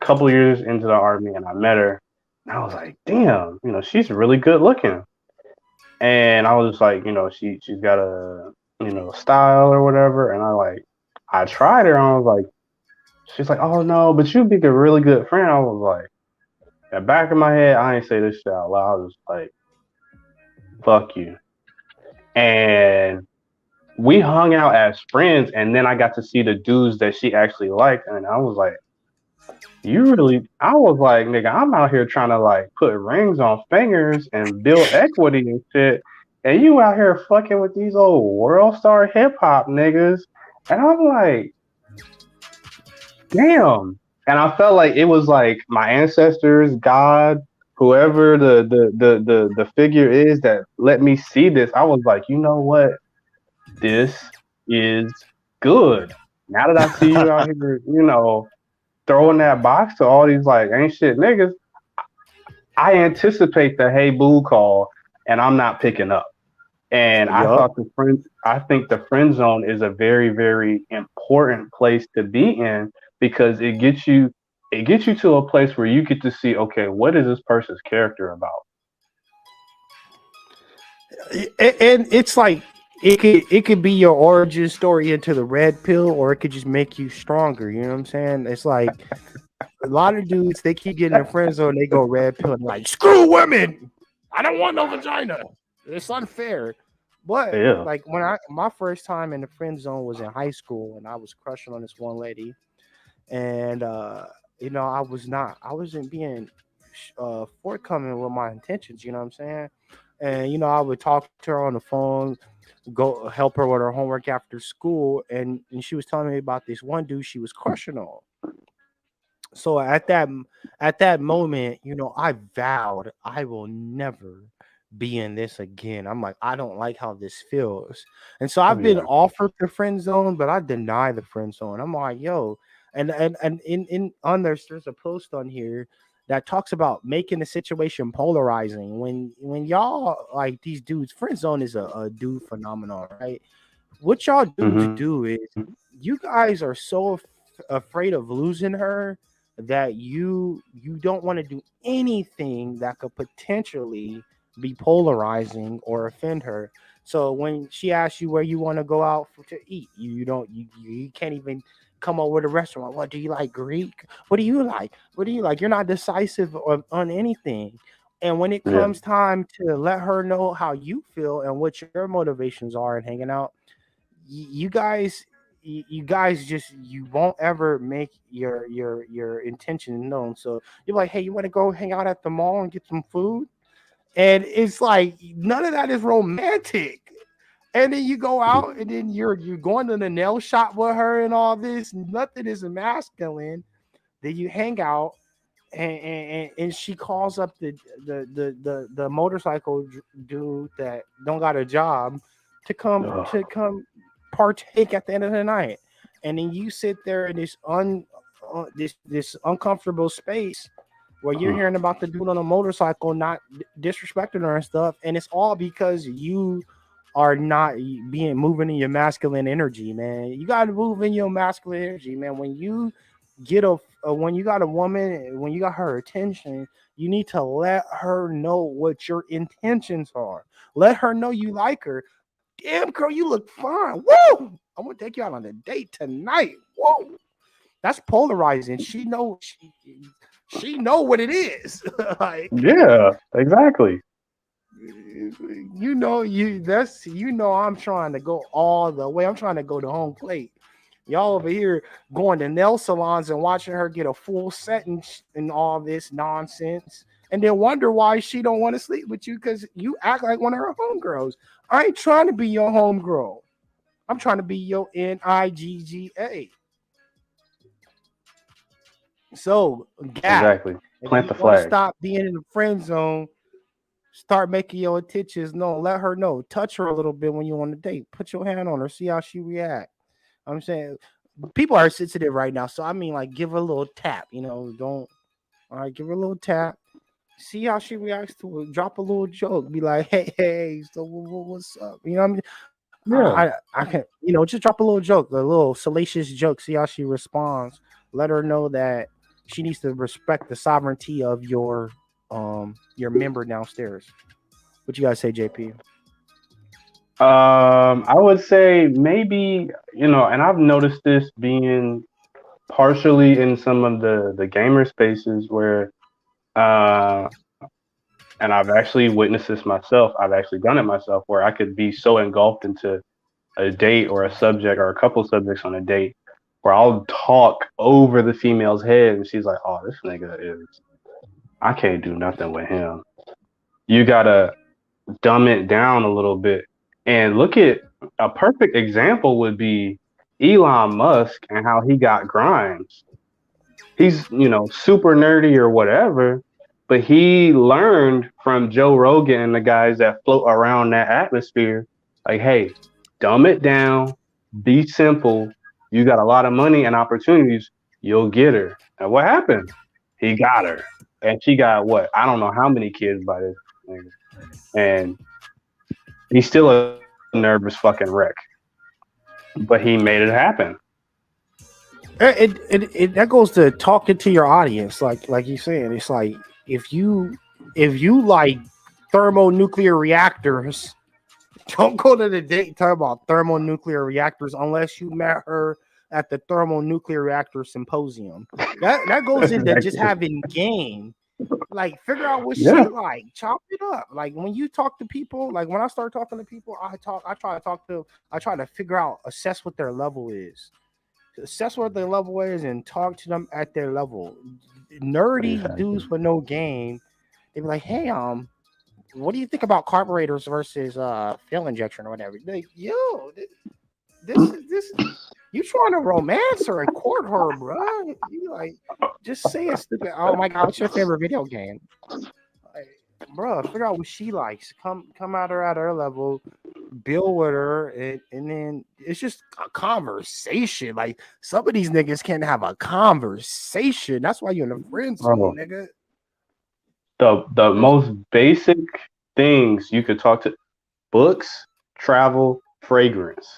couple years into the army, and I met her, and I was like, damn, she's really good looking. And I was like, she's got a style or whatever, and I tried her, and I was like, she's like, oh no, but you'd be a really good friend. I was like, in the back of my head, I ain't say this shit out loud. I was like, fuck you. And we hung out as friends, and then I got to see the dudes that she actually liked, and I was like, I was like, nigga, I'm out here trying to like put rings on fingers and build equity and shit, and you out here fucking with these old world star hip hop niggas, and I'm like, damn. And I felt like it was like my ancestors, God, whoever the figure is that let me see this. I was like, you know what? This is good. Now that I see you out here, throwing that box to all these like ain't shit niggas, I anticipate the hey boo call, and I'm not picking up. And Yup. I think the friend zone is a very, very important place to be in because it gets you to a place where you get to see, okay, what is this person's character about? And it's like it could be your origin story into the red pill, or it could just make you stronger. You know what I'm saying? It's like a lot of dudes, they keep getting in the friend zone, they go red pill and like screw women. I don't want no vagina. It's unfair. But Yeah. like when my first time in the friend zone was in high school, and I was crushing on this one lady, and I wasn't being forthcoming with my intentions. You know what I'm saying? And I would talk to her on the phone, go help her with her homework after school, and she was telling me about this one dude she was crushing on. So at that moment, I vowed I will never be in this again. I'm like, I don't like how this feels. And so Oh I've been yeah. offered the friend zone, but I deny the friend zone. I'm like, yo, and in on there's a post on here that talks about making the situation polarizing. When y'all like these dudes, friend zone is a dude phenomenon, right? What y'all dudes Mm-hmm. do is you guys are so afraid of losing her that you don't want to do anything that could potentially be polarizing or offend her. So when she asks you where you want to go out to eat, you don't you can't even come up with a restaurant. What do you like, Greek? What do you like? What do you like? You're not decisive on anything. And when it Yeah. comes time to let her know how you feel and what your motivations are in hanging out, you guys just you won't ever make your intention known. So you're like, hey, you want to go hang out at the mall and get some food? And it's like none of that is romantic. And then you go out and then you're going to the nail shop with her and all this. Nothing is masculine. Then you hang out and she calls up the motorcycle dude that don't got a job to come Ugh. to come partake at the end of the night, and then you sit there in this uncomfortable space where you're hearing about the dude on a motorcycle not disrespecting her and stuff, and it's all because you are not being moving in your masculine energy, man. You got to move in your masculine energy, man. When you get when you got a woman, when you got her attention, you need to let her know what your intentions are. Let her know you like her. Damn, girl, you look fine. Woo! I'm gonna take you out on a date tonight. Woo! That's polarizing. She know what it is. Like Yeah. Exactly. I'm trying to go all the way. I'm trying to go to home plate. Y'all over here going to nail salons and watching her get a full set and all this nonsense, and then wonder why she don't want to sleep with you because you act like one of her homegirls. I ain't trying to be your homegirl. I'm trying to be your Nigga. So, Gab, Exactly. if Plant you the want to flag. stop being in the friend zone, start making your intentions known. Let her know. Touch her a little bit when you on a date. Put your hand on her. See how she react. I'm saying people are sensitive right now, so I mean, like, give her a little tap. Don't. All right, give her a little tap. See how she reacts to it. Drop a little joke. Be like, hey, so what's up? You know what I mean? Yeah. I can, just drop a little joke, a little salacious joke, see how she responds. Let her know that she needs to respect the sovereignty of your member downstairs. What you guys say, JP? I would say maybe, and I've noticed this being partially in some of the gamer spaces where, uh, and I've actually witnessed this myself. I've actually done it myself where I could be so engulfed into a date or a subject or a couple subjects on a date where I'll talk over the female's head and she's like, "Oh, this nigga is, I can't do nothing with him." You gotta dumb it down a little bit. And look at a perfect example would be Elon Musk and how he got Grimes. He's, super nerdy or whatever, but he learned from Joe Rogan and the guys that float around that atmosphere, like, hey, dumb it down, be simple. You got a lot of money and opportunities, you'll get her. And what happened? He got her. And she got what? I don't know how many kids by this nigga. And he's still a nervous fucking wreck. But he made it happen. That goes to talking to your audience, like you saying. It's like if you like thermonuclear reactors, don't go to the date and talk about thermonuclear reactors unless you met her at the thermonuclear reactor symposium. That goes into just having game. Like figure out what she Yeah. like, chop it up. Like when you talk to people, like when I start talking to people, I try to figure out, assess what their level is. Assess what their level is and talk to them at their level. Nerdy Exactly. dudes with no game, they be like, hey, what do you think about carburetors versus fuel injection or whatever? Like, yo, this you trying to romance her and court her, bro. You like just say a stupid, oh my god, what's your favorite video game? Like, bro, figure out what she likes. Come at her level, build with her, and then it's just a conversation. Like some of these niggas can't have a conversation. That's why you're in the friend zone, Bro, nigga. the It's, most basic things you could talk to: books, travel, fragrance.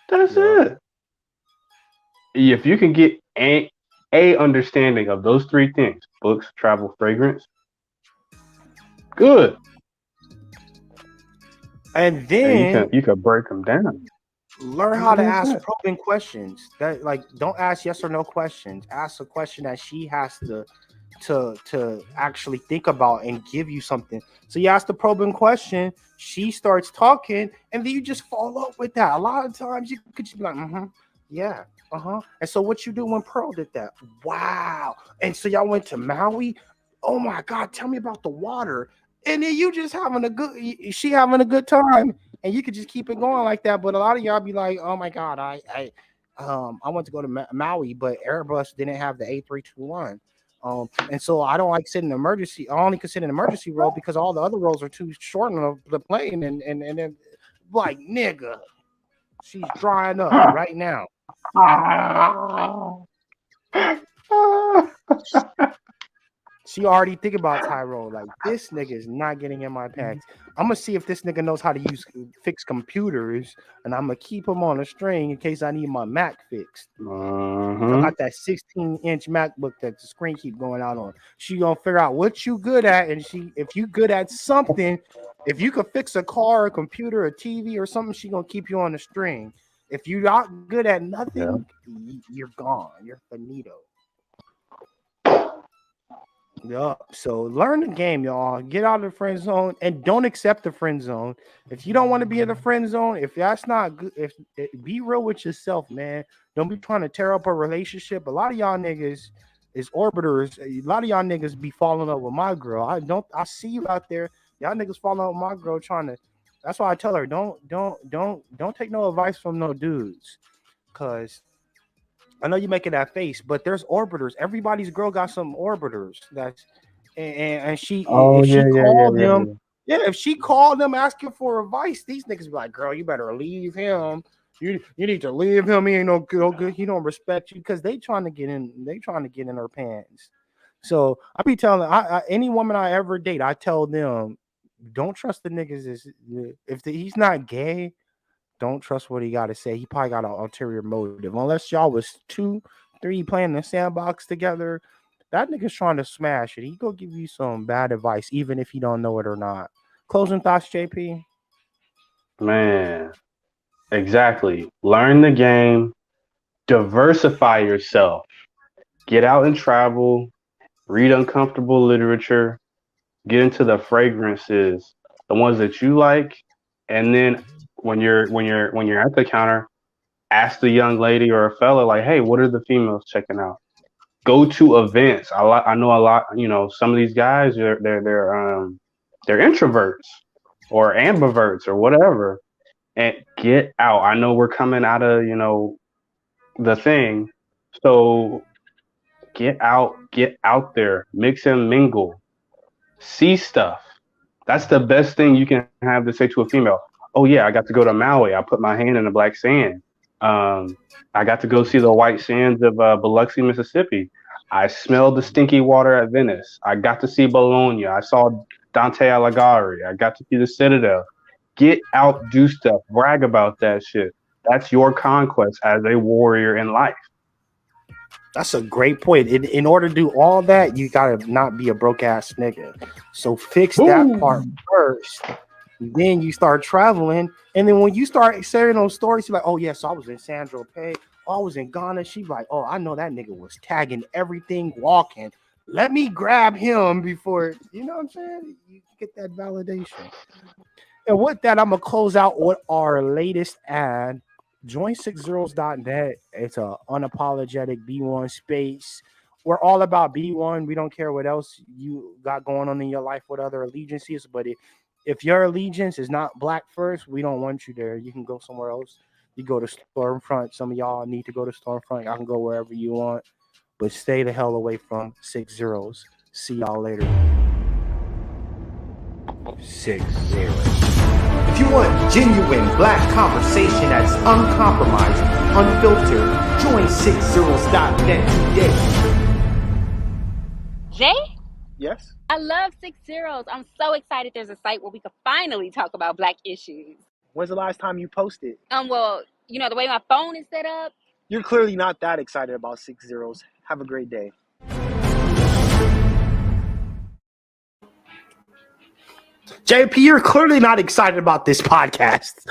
That's yeah. it. If you can get a understanding of those three things: books, travel, fragrance, good. And And then you can break them down. learn how to Simple as ask that. probing questions. That like don't ask yes or no questions. Ask a question that she has to actually think about and give you something. So you ask the probing question, she starts talking, and then you just follow up with that. A lot of times you could just be like, yeah, And so what you do when Pearl did that? Wow. And so y'all went to Maui. Oh my God, tell me about the water. And then you just having a good, she having a good time, and you could just keep it going like that. But a lot of y'all be like, oh my God, I want to go to Maui, but Airbus didn't have the A321. And so I don't like sitting in emergency. I only could sit in emergency row because all the other rows are too short on the plane. And then like nigga, she's drying up right now. She already think about Tyrone. Like this nigga is not getting in my pants. I'm gonna see if this nigga knows how to fix computers, and I'm gonna keep him on a string in case I need my Mac fixed. I Mm-hmm. got that 16-inch MacBook that the screen keep going out on. She gonna figure out what you good at, and if you good at something, if you could fix a car, a computer, a TV, or something, she gonna keep you on the string. If you not good at Yeah. nothing, you're gone. You're finito. Yeah. So learn the game, y'all. Get out of the friend zone and don't accept the friend zone. If you don't want to be in the friend zone, if that's not good, be real with yourself, man. Don't be trying to tear up a relationship. A lot of y'all niggas is orbiters. A lot of y'all niggas be falling up with my girl. I see you out there. Y'all niggas falling up with my girl trying to. That's why I tell her don't take no advice from no dudes. Cause I know you're making that face, but there's orbiters. Everybody's girl got some orbiters. And she Oh if yeah, she yeah, yeah, called yeah, them, yeah. yeah, if she called them asking for advice, these niggas be like, girl, you better leave him. You need to leave him. He ain't no good. He don't respect you because they trying to get in. They trying to get in her pants. So I be telling any woman I ever date, I tell them, don't trust the niggas. If he's not gay, Don't trust what he got to say. He probably got an ulterior motive. Unless y'all was 2, 3 playing in the sandbox together, that nigga's trying to smash it. He go give you some bad advice, even if you don't know it or not. Closing thoughts, JP? Man, exactly. Learn the game, diversify yourself, get out and travel, read uncomfortable literature, get into the fragrances, the ones that you like, and then when you're at the counter, ask the young lady or a fella like, hey, what are the females checking out? Go to events. I know a lot. Some of these guys they're introverts or ambiverts or whatever, and get out. I know we're coming out of the thing, so get out there, mix and mingle, see stuff. That's the best thing you can have to say to a female. Oh yeah, I got to go to Maui. I put my hand in the black sand. Um, I got to go see the white sands of Biloxi, Mississippi. I smelled the stinky water at Venice. I got to see Bologna. I saw Dante Alighieri. I got to see the Citadel. Get out, do stuff, brag about that shit. That's your conquest as a warrior in life. That's a great point. In order to do all that, you gotta not be a broke ass nigga. So fix that part first. Then you start traveling, and then when you start sharing those stories, you're like, "Oh yes, I was in Sandra Pay. Oh, I was in Ghana." She's like, "Oh, I know that nigga was tagging everything, walking. Let me grab him before you know what I'm saying. You get that validation." And with that, I'm gonna close out with our latest ad. Join 6zeros.net. It's a unapologetic B1 space. We're all about B1. We don't care what else you got going on in your life with other allegiances, but if your allegiance is not black first, we don't want you there. You can go somewhere else. You go to Stormfront. Some of y'all need to go to Stormfront. Y'all can go wherever you want, but stay the hell away from 6 zeros. See y'all later. 6 zeros. If you want genuine black conversation that's uncompromised, unfiltered, join 6zeros.net today. Jay? Yes? I love 6 zeros. I'm so excited there's a site where we could finally talk about black issues. When's the last time you posted? Well, the way my phone is set up. You're clearly not that excited about 6 zeros. Have a great day. JP, you're clearly not excited about this podcast.